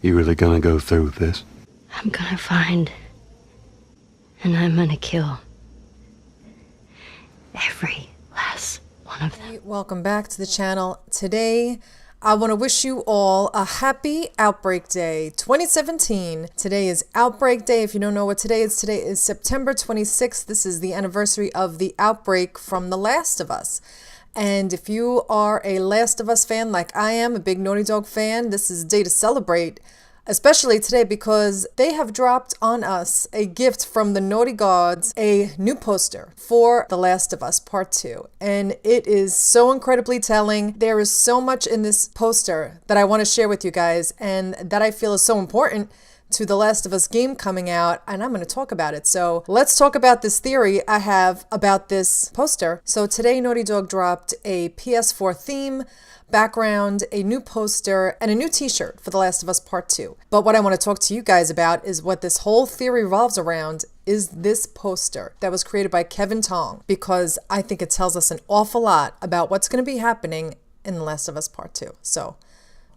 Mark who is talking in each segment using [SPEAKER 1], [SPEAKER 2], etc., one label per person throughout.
[SPEAKER 1] You really gonna go through with this?
[SPEAKER 2] I'm gonna find, and I'm gonna kill every last one of them.
[SPEAKER 3] Welcome back to the channel. Today, I want to wish you all a happy Outbreak Day 2017. Today is Outbreak Day. If you don't know what today is September 26th. This is the anniversary of the outbreak from The Last of Us. And if you are a Last of Us fan like I am, a big Naughty Dog fan, this is a day to celebrate. Especially today because they have dropped on us a gift from the Naughty Gods, a new poster for The Last of Us Part 2. And it is so incredibly telling. There is so much in this poster that I want to share with you guys and that I feel is so important to The Last of Us game coming out, and I'm going to talk about it. So let's talk about this theory I have about this poster. So today Naughty Dog dropped a PS4 theme, background, a new poster, and a new t-shirt for The Last of Us Part 2. But what I want to talk to you guys about is what this whole theory revolves around is this poster that was created by Kevin Tong, because I think it tells us an awful lot about what's going to be happening in The Last of Us Part 2. So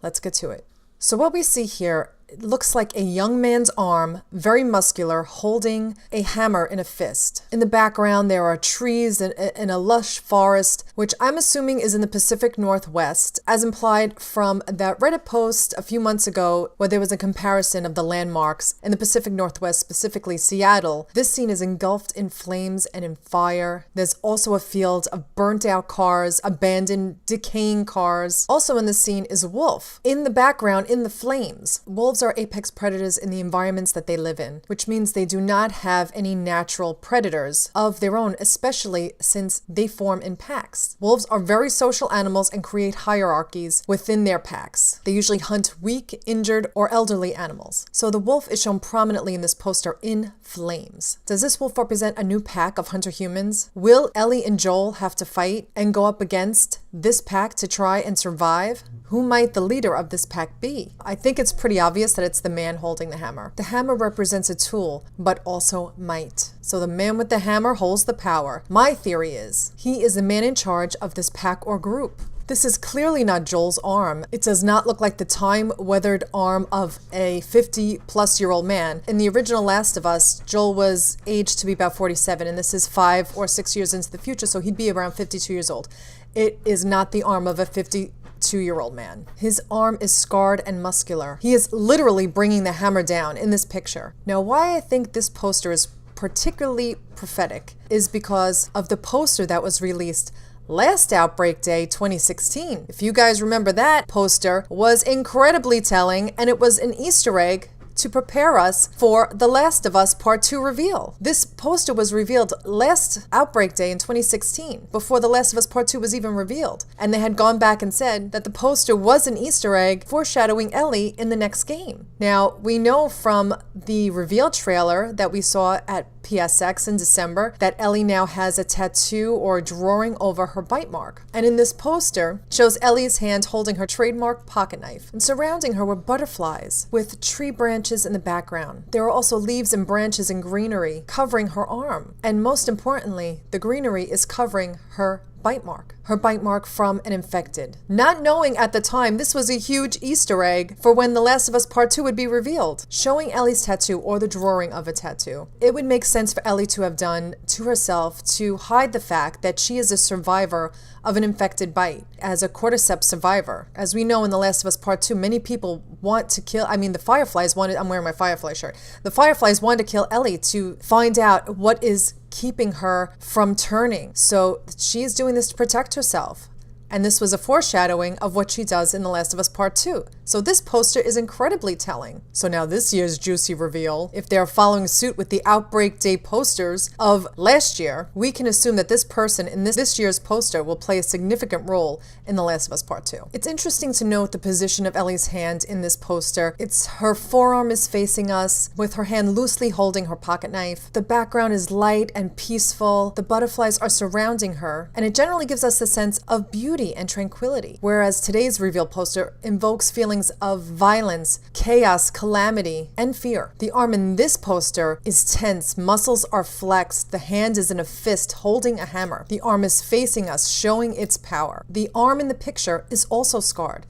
[SPEAKER 3] let's get to it. So what we see here, it looks like a young man's arm, very muscular, holding a hammer in a fist. In the background, there are trees and a lush forest, which I'm assuming is in the Pacific Northwest, as implied from that Reddit post a few months ago where there was a comparison of the landmarks in the Pacific Northwest, specifically Seattle. This scene is engulfed in flames and in fire. There's also a field of burnt out cars, abandoned, decaying cars. Also in the scene is a wolf. In the background, in the flames, wolves are apex predators in the environments that they live in, which means they do not have any natural predators of their own, especially since they form in packs. Wolves are very social animals and create hierarchies within their packs. They usually hunt weak, injured, or elderly animals. So the wolf is shown prominently in this poster in flames. Does this wolf represent a new pack of hunter humans? Will Ellie and Joel have to fight and go up against this pack to try and survive? Who might the leader of this pack be? I think it's pretty obvious that it's the man holding the hammer. The hammer represents a tool, but also might. So the man with the hammer holds the power. My theory is he is the man in charge of this pack or group. This is clearly not Joel's arm. It does not look like the time-weathered arm of a 50-plus-year-old man. In the original Last of Us, Joel was aged to be about 47, and this is 5 or 6 years into the future, so he'd be around 52 years old. It is not the arm of a 52-year-old man. His arm is scarred and muscular. He is literally bringing the hammer down in this picture. Now, why I think this poster is particularly prophetic is because of the poster that was released last Outbreak Day 2016. If you guys remember, that poster was incredibly telling, and it was an Easter egg to prepare us for The Last of Us Part 2 reveal. This poster was revealed last Outbreak Day in 2016, before The Last of Us Part 2 was even revealed. And they had gone back and said that the poster was an Easter egg foreshadowing Ellie in the next game. Now, we know from the reveal trailer that we saw at PSX in December that Ellie now has a tattoo or drawing over her bite mark. And in this poster, it shows Ellie's hand holding her trademark pocket knife, and surrounding her were butterflies with tree branches in the background. There are also leaves and branches and greenery covering her arm. And most importantly, the greenery is covering her bite mark. Her bite mark from an infected. Not knowing at the time this was a huge Easter egg for when The Last of Us Part 2 would be revealed. Showing Ellie's tattoo or the drawing of a tattoo. It would make sense for Ellie to have done to herself to hide the fact that she is a survivor of an infected bite, as a cordyceps survivor. As we know in The Last of Us Part 2, many people want to kill, the Fireflies wanted, I'm wearing my Firefly shirt. The Fireflies wanted to kill Ellie to find out what is keeping her from turning. So she is doing this to protect herself. And this was a foreshadowing of what she does in The Last of Us Part 2. So this poster is incredibly telling. So now this year's juicy reveal, if they're following suit with the Outbreak Day posters of last year, we can assume that this person in this year's poster will play a significant role in The Last of Us Part 2. It's interesting to note the position of Ellie's hand in this poster. It's her forearm is facing us with her hand loosely holding her pocket knife. The background is light and peaceful. The butterflies are surrounding her, and it generally gives us a sense of beauty and tranquility, whereas today's reveal poster invokes feelings of violence, chaos, calamity, and fear. The arm in this poster is tense, muscles are flexed, the hand is in a fist holding a hammer. The arm is facing us, showing its power. The arm in the picture is also scarred.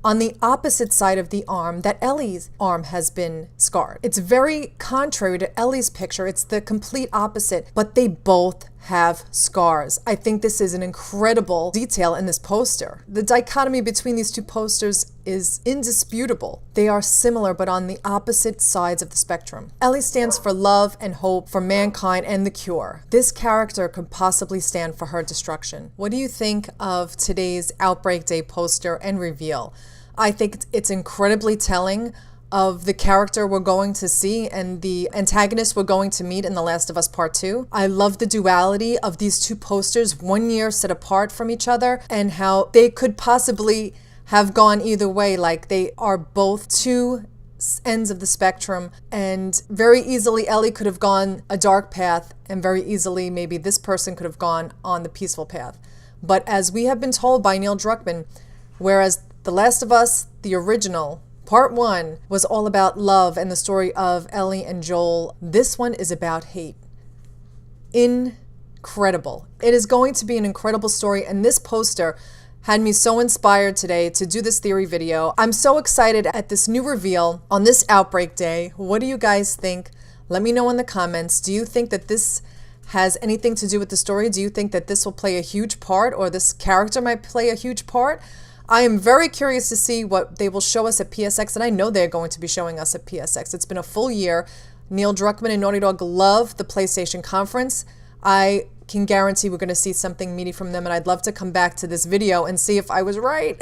[SPEAKER 3] on the opposite side of the arm that Ellie's arm has been scarred. It's very contrary to Ellie's picture. It's the complete opposite, but they both have scars. I think this is an incredible detail in this poster. The dichotomy between these two posters is indisputable. They are similar, but on the opposite sides of the spectrum. Ellie stands for love and hope for mankind and the cure. This character could possibly stand for her destruction. What do you think of today's Outbreak Day poster and reveal? I think it's incredibly telling of the character we're going to see and the antagonist we're going to meet in The Last of Us Part 2. I love the duality of these two posters, 1 year set apart from each other, and how they could possibly have gone either way. Like, they are both two ends of the spectrum, and very easily Ellie could have gone a dark path, and very easily maybe this person could have gone on the peaceful path. But as we have been told by Neil Druckmann, whereas The Last of Us, the original, Part 1 was all about love and the story of Ellie and Joel. This one is about hate. Incredible. It is going to be an incredible story, and this poster had me so inspired today to do this theory video. I'm so excited at this new reveal on this Outbreak Day. What do you guys think? Let me know in the comments. Do you think that this has anything to do with the story? Do you think that this will play a huge part, or this character might play a huge part? I am very curious to see what they will show us at PSX, and I know they're going to be showing us at PSX. It's been a full year. Neil Druckmann and Naughty Dog love the PlayStation conference. I can guarantee we're going to see something meaty from them, and I'd love to come back to this video and see if I was right.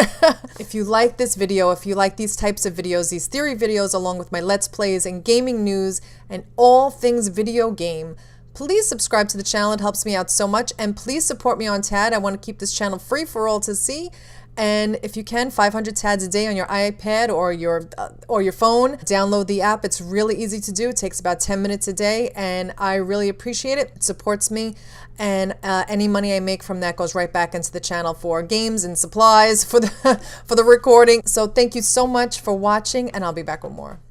[SPEAKER 3] If you like this video, if you like these types of videos, these theory videos, along with my Let's Plays and gaming news and all things video game, please subscribe to the channel. It helps me out so much, and please support me on TAD. I want to keep this channel free for all to see. And if you can, 500 TADs a day on your iPad or your phone. Download the app. It's really easy to do. It takes about 10 minutes a day, and I really appreciate it. It supports me, and any money I make from that goes right back into the channel for games and supplies for the recording. So thank you so much for watching, and I'll be back with more.